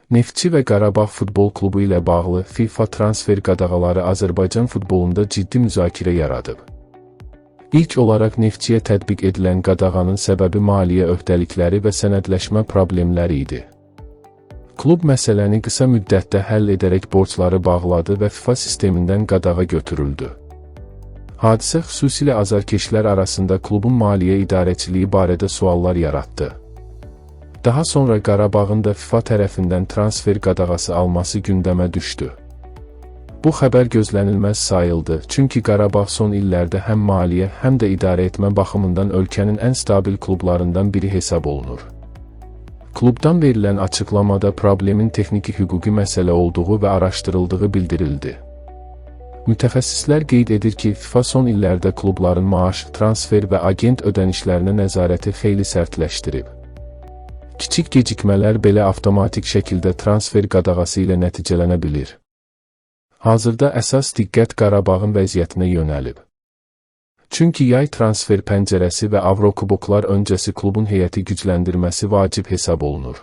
Neftçi və Qarabağ Futbol Klubu ilə bağlı FIFA transfer qadağaları Azərbaycan futbolunda ciddi müzakirə yaradıb. İlk olaraq Neftçiyə tətbiq edilən qadağanın səbəbi maliyyə öhdəlikləri və sənədləşmə problemləri idi. Klub məsələni qısa müddətdə həll edərək borcları bağladı və FIFA sistemindən qadağa götürüldü. Hadisə xüsusilə azarkeşlər arasında klubun maliyyə idarəçiliyi barədə suallar yaratdı. Daha sonra Qarabağın da FIFA tərəfindən transfer qadağası alması gündəmə düşdü. Bu xəbər gözlənilməz sayıldı, çünki Qarabağ son illərdə həm maliyyə, həm də idarə etmə baxımından ölkənin ən stabil klublarından biri hesab olunur. Klubdan verilən açıqlamada problemin texniki hüquqi məsələ olduğu və araşdırıldığı bildirildi. Mütəxəssislər qeyd edir ki, FIFA son illərdə klubların maaş, transfer və agent ödənişlərinə nəzarəti xeyli sərtləşdirib. Kiçik gecikmələr belə avtomatik şəkildə transfer qadağası ilə nəticələnə bilir. Hazırda əsas diqqət Qarabağın vəziyyətinə yönəlib. Çünki yay transfer pəncərəsi və Avrokuboklar öncəsi klubun heyəti gücləndirməsi vacib hesab olunur.